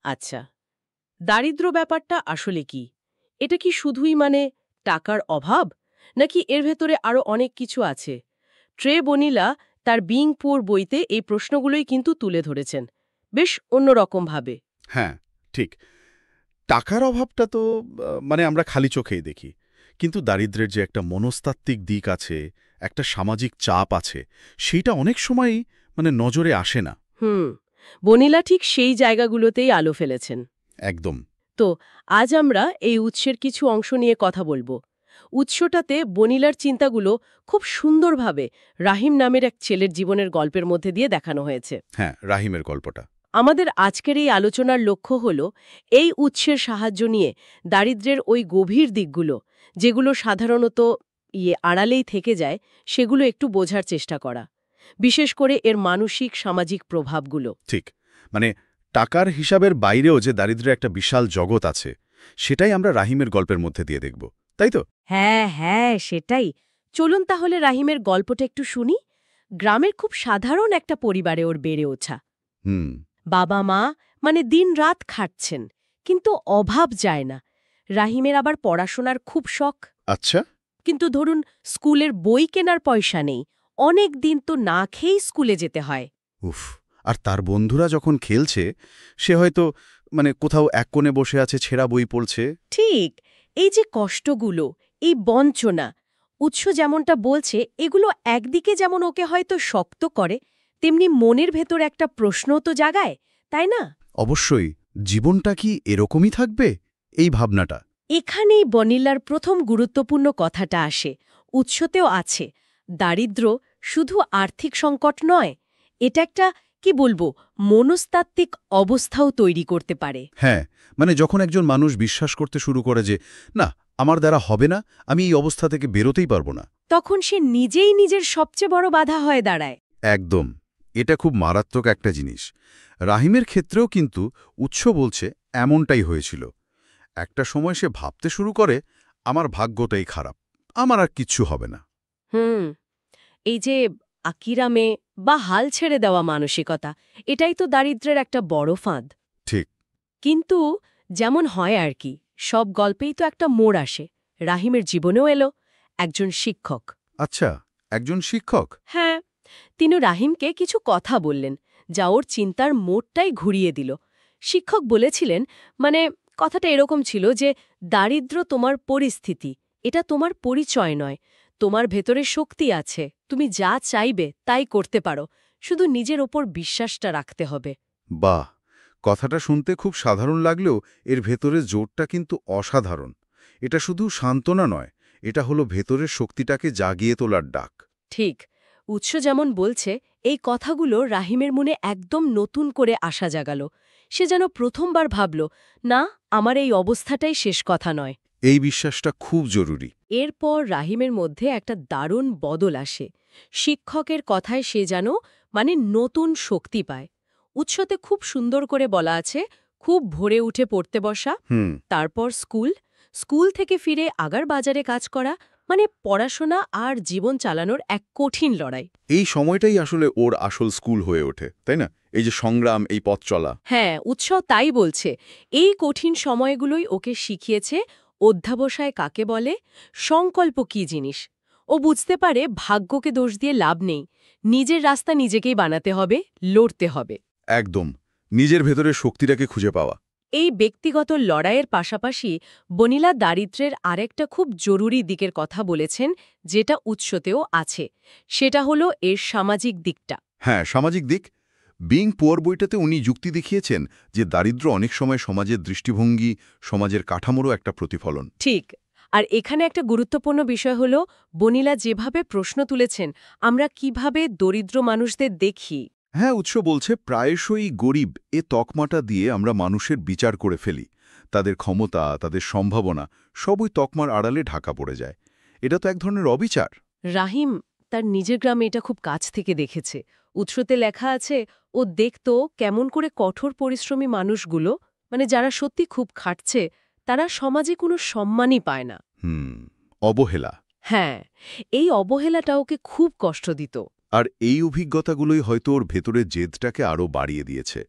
আচ্ছা, দারিদ্র্য ব্যাপারটা আসলে কি? এটা কি শুধুই টাকার অভাব, নাকি এর ভেতরে আরো অনেক কিছু আছে? ট্রে বনিলা তার বিং পুর বইতে এই প্রশ্নগুলোই কিন্তু তুলে ধরেছেন, বেশ অন্যরকমভাবে। হ্যাঁ, ঠিক। টাকার অভাবটা তো আমরা খালি চোখেই দেখি। কিন্তু দারিদ্র্যের যে একটা মনস্তাত্ত্বিক দিক আছে, একটা সামাজিক চাপ আছে, সেইটা অনেক সময়ই নজরে আসে না। হুম, বনিলা ঠিক সেই জায়গাগুলোতেই আলো ফেলেছেন। একদম। তো আজ আমরা এই উৎসের কিছু অংশ নিয়ে কথা বলবো। উৎসটাতে বনিলার চিন্তাগুলো খুব সুন্দরভাবে রাহিম নামের এক ছেলের জীবনের গল্পের মধ্যে দিয়ে দেখানো হয়েছে। হ্যাঁ, রাহিমের গল্পটা। আমাদের আজকের এই আলোচনার লক্ষ্য হল এই উৎসের সাহায্য নিয়ে দারিদ্র্যের ওই গভীর দিকগুলো, যেগুলো সাধারণত আড়ালেই থেকে যায়, সেগুলো একটু বোঝার চেষ্টা করা, বিশেষ করে এর মানসিক সামাজিক প্রভাবগুলো। ঠিক। মানে টাকার হিসাবের বাইরেও যে দারিদ্র্যের একটা বিশাল জগৎ আছে, সেটাই আমরা রাহিমের গল্পের মধ্যে দিয়ে দেখব, তাই তো? হ্যাঁ হ্যাঁ, সেটাই। চলুন তাহলে রাহিমের গল্পটা একটু শুনি। গ্রামের খুব সাধারণ একটা পরিবারে ওর বেড়ে ওঠা। হুম। বাবা মা দিন রাত খাটছেন, কিন্তু অভাব যায় না। রাহিমের আবার পড়াশোনার খুব শখ। আচ্ছা। কিন্তু ধরুন, স্কুলের বই কেনার পয়সা নেই, অনেক দিন তো না খেয়েই স্কুলে যেতে হয়। উফ। আর তার বন্ধুরা যখন খেলছে, সে হয়তো কোথাও এক কোণে বসে আছে, ছেঁড়া বই পড়ছে। ঠিক, এই যে কষ্টগুলো, এই বঞ্চনা, উৎস যেমনটা বলছে, এগুলো একদিকে যেমন ওকে হয়তো শক্ত করে, তেমনি মনের ভেতর একটা প্রশ্নও তো জাগায়, তাই না? অবশ্যই। জীবনটা কি এরকমই থাকবে, এই ভাবনাটা? এখানেই বনিলার প্রথম গুরুত্বপূর্ণ কথাটা আসে। উৎসতেও আছে, দারিদ্র্য শুধু আর্থিক সংকট নয়, এটা একটা, কি বলবো, মনস্তাত্ত্বিক অবস্থাও তৈরি করতে পারে। হ্যাঁ, যখন একজন মানুষ বিশ্বাস করতে শুরু করে যে না, আমার দ্বারা হবে না, আমি এই অবস্থা থেকে বেরোতেই পারবো না, তখন সে নিজেই নিজের সবচেয়ে বড় বাধা হয়ে দাঁড়ায়। একদম। এটা খুব মারাত্মক একটা জিনিস। রাহিমের ক্ষেত্রেও কিন্তু উৎস বলছে এমনটাই হয়েছিল। একটা সময় সে ভাবতে শুরু করে, আমার ভাগ্যটাই খারাপ, আমার আর কিচ্ছু হবে না। হুম, এই যে আকিরামে বা হাল ছেড়ে দেওয়া মানসিকতা, এটাই তো দারিদ্র্যের একটা বড় ফাঁদ। ঠিক। কিন্তু যেমন হয় আর কি, সব গল্পেই তো একটা মোড় আসে। রাহিমের জীবনেও এলো একজন শিক্ষক। আচ্ছা, একজন শিক্ষক। হ্যাঁ, তিনি রাহিমকে কিছু কথা বললেন, যা ওর চিন্তার মোড়টাই ঘুরিয়ে দিল। শিক্ষক বলেছিলেন, মানে কথাটা এরকম ছিল যে, দারিদ্র্য তোমার পরিস্থিতি, এটা তোমার পরিচয় নয়। তোমার ভেতরে শক্তি আছে, তুমি যা চাইবে তাই করতে পারো, শুধু নিজের ওপর বিশ্বাসটা রাখতে হবে। বাহ! কথাটা শুনতে খুব সাধারণ লাগলেও এর ভেতরে জোরটা কিন্তু অসাধারণ। এটা শুধু সান্ত্বনা নয়, এটা হলো ভেতরের শক্তিটাকে জাগিয়ে তোলার ডাক। ঠিক, উৎস যেমন বলছে, এই কথাগুলো রাহিমের মনে একদম নতুন করে আশা জাগালো। সে যেন প্রথমবার ভাবল, না, আমার এই অবস্থাটাই শেষ কথা নয়। এই বিশ্বাসটা খুব জরুরি। এরপর রাহিমের মধ্যে একটা দারুণ বদল আসে। শিক্ষকের কথায় সে যেন নতুন শক্তি পায়। উৎসতে খুব সুন্দর করে বলা আছে, খুব ভোরে উঠে পড়তে বসা, হুম। তারপর স্কুল, স্কুল থেকে ফিরে আগার বাজারে কাজ করা, পড়াশোনা আর জীবন চালানোর এক কঠিন লড়াই। এই সময়টাই আসলে ওর আসল স্কুল হয়ে ওঠে, তাই না? এই যে সংগ্রাম, এই পথ চলা। হ্যাঁ, উৎস তাই বলছে। এই কঠিন সময়গুলোই ওকে শিখিয়েছে অধ্যাবসায় কাকে বলে, সংকল্প কি জিনিস। ও বুঝতে পারে ভাগ্যকে দোষ দিয়ে লাভ নেই, নিজের রাস্তা নিজেকেই বানাতে হবে, লড়তে হবে। একদম। নিজের ভেতরের শক্তিটাকে খুঁজে পাওয়া। এই ব্যক্তিগত লড়াইয়ের পাশাপাশি বনিলা দারিদ্র্যের আরেকটা খুব জরুরি দিকের কথা বলেছেন, যেটা উৎসতেও আছে। সেটা হলো এর সামাজিক দিকটা। হ্যাঁ, সামাজিক দিক। বিং পুয়ার বইটাতে উনি যুক্তি দেখিয়েছেন যে দারিদ্র্য অনেক সময় সমাজের দৃষ্টিভঙ্গি, সমাজের কাঠামোরও একটা প্রতিফলন। ঠিক। আর এখানে একটা গুরুত্বপূর্ণ বিষয় হল, বনিলা যেভাবে প্রশ্ন তুলেছেন, আমরা কিভাবে দরিদ্র মানুষদের দেখি। হ্যাঁ, উৎস বলছে প্রায়শই গরিব এ তকমাটা দিয়ে আমরা মানুষের বিচার করে ফেলি। তাদের ক্ষমতা, তাদের সম্ভাবনা সবই তকমার আড়ালে ঢাকা পড়ে যায়। এটা তো এক ধরনের অবিচার। রাহিম তার নিজের গ্রামে এটা খুব কাছ থেকে দেখেছে। উৎসতে লেখা আছে, ও দেখত কেমন করে কঠোর পরিশ্রমী মানুষগুলো, যারা সত্যি খুব খাটছে, তারা সমাজে কোনো সম্মানই পায় না। অবহেলা। হ্যাঁ, এই অবহেলাটা ওকে খুব কষ্ট দিত। আর এই অভিজ্ঞতাগুলোই হয়তো ওর ভেতরের জেদটাকে আরও বাড়িয়ে দিয়েছে।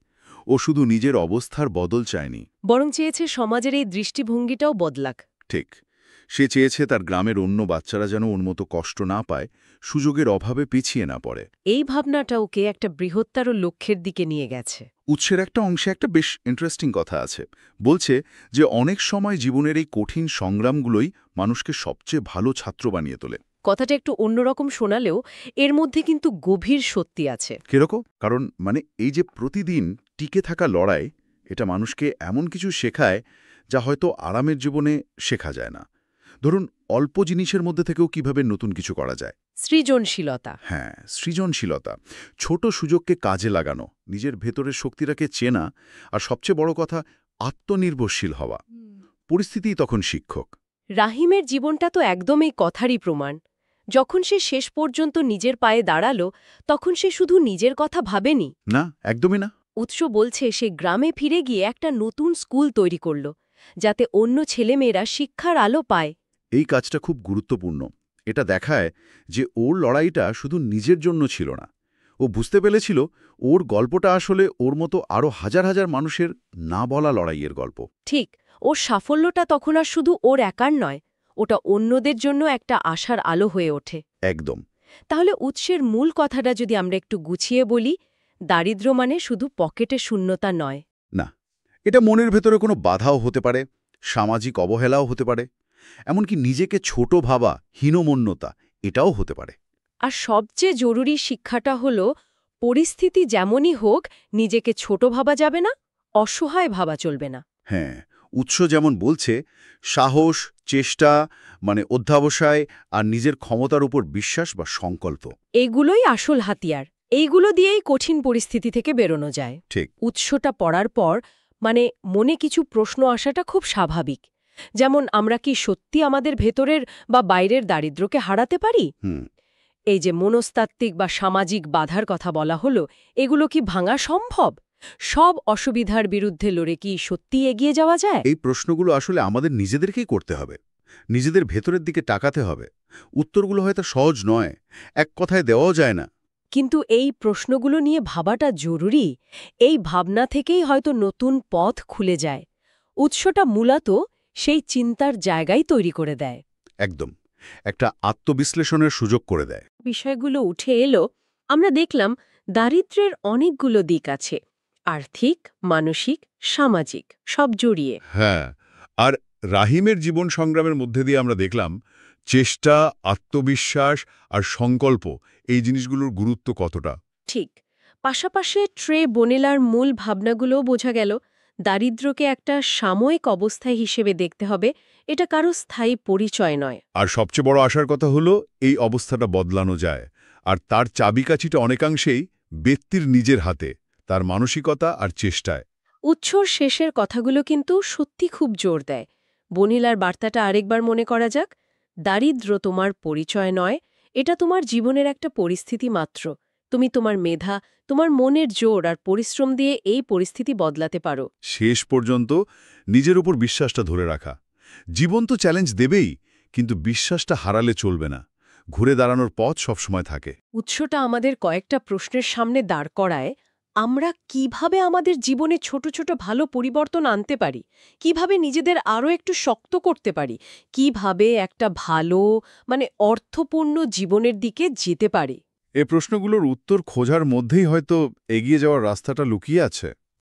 ও শুধু নিজের অবস্থার বদল চায়নি। বরং চেয়েছে সমাজের এই দৃষ্টিভঙ্গিটাও বদলাক। ঠিক, সে চেয়েছে তার গ্রামের অন্য বাচ্চারা যেন ওর মতো কষ্ট না পায়, সুযোগের অভাবে পিছিয়ে না পড়ে। এই ভাবনাটা ওকে একটা বৃহত্তর লক্ষ্যের দিকে নিয়ে গেছে। উৎসের একটা অংশে একটা বেশ ইন্টারেস্টিং কথা আছে। বলছে যে অনেক সময় জীবনের এই কঠিন সংগ্রামগুলোই মানুষকে সবচেয়ে ভালো ছাত্র বানিয়ে তোলে। কথাটা একটু অন্যরকম শোনালেও এর মধ্যে কিন্তু গভীর সত্যি আছে। কিরকম? কারণ এই যে প্রতিদিন টিকে থাকা লড়াই, এটা মানুষকে এমন কিছু শেখায় যা হয়তো আরামের জীবনে শেখা যায় না। ধরুন, অল্প জিনিসের মধ্যে থেকেও কিভাবে নতুন কিছু করা যায়। সৃজনশীলতা। হ্যাঁ, সৃজনশীলতা, ছোট সুযোগকে কাজে লাগানো, নিজের ভেতরের শক্তিটাকে চেনা, আর সবচেয়ে বড় কথা, আত্মনির্ভরশীল হওয়া। পরিস্থিতিই তখন শিক্ষক। রাহিমের জীবনটা তো একদমই কথারই প্রমাণ। যখন সে শেষ পর্যন্ত নিজের পায়ে দাঁড়ালো, তখন সে শুধু নিজের কথা ভাবেনি। না, একদমই না। উৎস বলছে সে গ্রামে ফিরে গিয়ে একটা নতুন স্কুল তৈরি করল, যাতে অন্য ছেলেমেয়েরা শিক্ষার আলো পায়। এই কাজটা খুব গুরুত্বপূর্ণ। এটা দেখায় যে ওর লড়াইটা শুধু নিজের জন্য ছিল না। ও বুঝতে পেরেছিল ওর গল্পটা আসলে ওর মতো আরও হাজার হাজার মানুষের না বলা লড়াইয়ের গল্প। ঠিক, ওর সাফল্যটা তখন আর শুধু ওর একার নয়, ওটা অন্যদের জন্য একটা আশার আলো হয়ে ওঠে। একদম। তাহলে উৎসের মূল কথাটা যদি আমরা একটু গুছিয়ে বলি, দারিদ্র্য মানে শুধু পকেটে শূন্যতা নয়। না, এটা মনের ভেতরে কোনো বাধাও হতে পারে, সামাজিক অবহেলাও হতে পারে, এমনকি নিজেকে ছোট ভাবা, হীনমন্যতা, এটাও হতে পারে। আর সবচেয়ে জরুরি শিক্ষাটা হলো, পরিস্থিতি যেমনই হোক, নিজেকে ছোট ভাবা যাবে না, অসহায় ভাবা চলবে না। হ্যাঁ, উৎস যেমন বলছে, সাহস, চেষ্টা, অধ্যাবসায় আর নিজের ক্ষমতার উপর বিশ্বাস বা সংকল্প, এগুলোই আসল হাতিয়ার। এইগুলো দিয়েই কঠিন পরিস্থিতি থেকে বেরোনো যায়। ঠিক। উৎসটা পড়ার পর মনে কিছু প্রশ্ন আসাটা খুব স্বাভাবিক। যেমন, আমরা কি সত্যি আমাদের ভেতরের বা বাইরের দারিদ্র্যকে হারাতে পারি? এই যে মনস্তাত্ত্বিক বা সামাজিক বাধার কথা বলা হলো, এগুলো কি ভাঙা সম্ভব? সব অসুবিধার বিরুদ্ধে লড়ে কি সত্যি এগিয়ে যাওয়া যায়? এই প্রশ্নগুলো আসলে আমাদের নিজেদেরকেই করতে হবে, নিজেদের ভেতরের দিকে তাকাতে হবে। উত্তরগুলো হয়তো সহজ নয়, এক কথায় দেওয়াও যায় না। কিন্তু এই প্রশ্নগুলো নিয়ে ভাবাটা জরুরি। এই ভাবনা থেকেই হয়তো নতুন পথ খুলে যায়। উৎসটা মূলত সেই চিন্তার জায়গাই তৈরি করে দেয়। একদম, একটা আত্মবিশ্লেষণের সুযোগ করে দেয়। বিষয়গুলো উঠে এলো, আমরা দেখলাম দারিদ্র্যের অনেকগুলো দিক আছে, আর্থিক, মানসিক, সামাজিক, সব জড়িয়ে। হ্যাঁ, আর রাহিমের জীবন সংগ্রামের মধ্যে দিয়ে আমরা দেখলাম চেষ্টা, আত্মবিশ্বাস আর সংকল্প, এই জিনিসগুলোর গুরুত্ব কতটা। ঠিক, পাশাপাশি ট্রে বনেলার মূল ভাবনাগুলোও বোঝা গেল। দারিদ্র্যকে একটা সাময়িক অবস্থায় হিসেবে দেখতে হবে, এটা কারো স্থায়ী পরিচয় নয়। আর সবচেয়ে বড় আশার কথা হলো এই অবস্থাটা বদলানো যায়, আর তার চাবিকাঠিটা অনেকাংশেই ব্যক্তির নিজের হাতে, তার মানসিকতা আর চেষ্টায়। উৎসর শেষের কথাগুলো কিন্তু সত্যি খুব জোর দেয়। বনিলার বার্তাটা আরেকবার মনে করা যাক। দারিদ্র্য তোমার পরিচয় নয়, এটা তোমার জীবনের একটা পরিস্থিতি মাত্র। তুমি তোমার মেধা, তোমার মনের জোর আর পরিশ্রম দিয়ে এই পরিস্থিতি বদলাতে পারো। শেষ পর্যন্ত নিজের উপর বিশ্বাসটা ধরে রাখা। জীবন তো চ্যালেঞ্জ দেবেই, কিন্তু বিশ্বাসটা হারালে চলবে না। ঘুরে দাঁড়ানোর পথ সবসময় থাকে। উৎসটা আমাদের কয়েকটা প্রশ্নের সামনে দাঁড় করায়। আমরা কিভাবে আমাদের জীবনে ছোট ছোট ভালো পরিবর্তন আনতে পারি, কিভাবে নিজেদের আরও একটু শক্ত করতে পারি, কিভাবে একটা ভালো অর্থপূর্ণ জীবনের দিকে যেতে পারি। এ প্রশ্নগুলোর উত্তর খোঁজার মধ্যেই হয়তো এগিয়ে যাওয়ার রাস্তাটা লুকিয়ে আছে।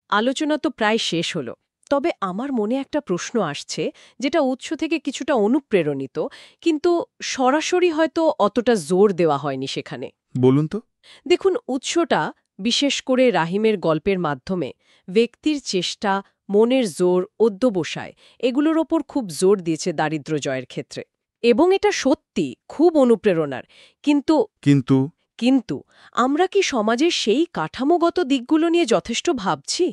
আলোচনা তো প্রায় শেষ হলো, তবে আমার মনে একটা প্রশ্ন আসছে, যেটা উৎস থেকে কিছুটা অনুপ্রেরণিত, কিন্তু সরাসরি হয়তো অতটা জোর দেওয়া হয়নি সেখানে। বলুন তো। দেখুন, উৎসটা বিশেষ করে রাহিমের গল্পের মাধ্যমে ব্যক্তির চেষ্টা, মনের জোর, অধ্যবসায়, এগুলোর ওপর খুব জোর দিয়েছে দারিদ্র্য জয়ের ক্ষেত্রে। এবং এটা সত্যি খুব অনুপ্রেরণার। কিন্তু কিন্তু কিন্তু আমরা কি সমাজের সেই কাঠামোগত দিকগুলো নিয়ে যথেষ্ট ভাবছি?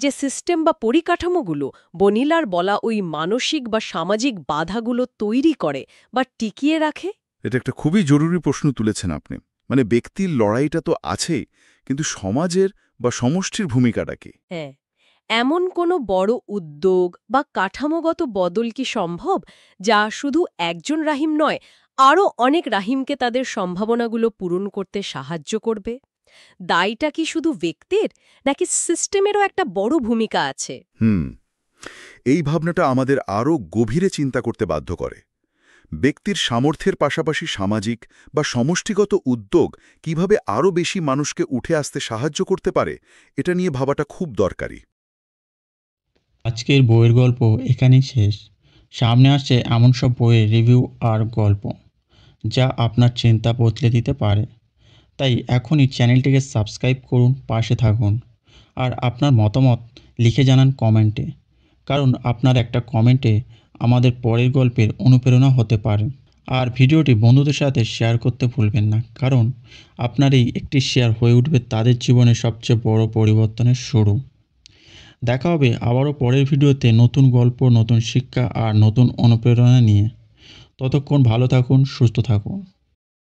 যে সিস্টেম বা পরিকাঠামোগুলো বনিলার বলা ওই মানসিক বা সামাজিক বাধাগুলো তৈরি করে বা টিকিয়ে রাখে? এটা একটা খুবই জরুরি প্রশ্ন তুলেছেন আপনি। ব্যক্তির লড়াইটা তো আছেই, কিন্তু সমাজের বা সমষ্টির ভূমিকাটা কি? হ্যাঁ, এমন কোনো বড় উদ্যোগ বা কাঠামোগত বদল কি সম্ভব, যা শুধু একজন রাহিম নয়, আরও অনেক রাহিমকে তাদের সম্ভাবনাগুলো পূরণ করতে সাহায্য করবে? দায়টা কি শুধু ব্যক্তির, নাকি সিস্টেমেরও একটা বড় ভূমিকা আছে? এই ভাবনাটা আমাদের আরও গভীরে চিন্তা করতে বাধ্য করে। ব্যক্তির সামর্থ্যের পাশাপাশি সামাজিক বা সমষ্টিগত উদ্যোগ কিভাবে আরও বেশি মানুষকে উঠে আসতে সাহায্য করতে পারে, এটা নিয়ে ভাবাটা খুব দরকারি। আজকের বইয়ের গল্প এখানেই শেষ। সামনে আসছে এমন সব বইয়ের রিভিউ আর গল্প যা আপনার চিন্তা বদলে দিতে পারে। তাই এখনই চ্যানেলটিকে সাবস্ক্রাইব করুন, পাশে থাকুন, আর আপনার মতামত লিখে জানান কমেন্টে, কারণ আপনার একটা কমেন্টে আমাদের পরের গল্পের অনুপ্রেরণা হতে পারে। আর ভিডিওটি বন্ধুদের সাথে শেয়ার করতে ভুলবেন না, কারণ আপনার এই একটি শেয়ার হয়ে উঠবে তাদের জীবনের সবচেয়ে বড় পরিবর্তনের শুরু। দেখা হবে আবারও পরের ভিডিওতে নতুন গল্প, নতুন শিক্ষা আর নতুন অনুপ্রেরণা নিয়ে। ততক্ষণ ভালো থাকুন, সুস্থ থাকুন।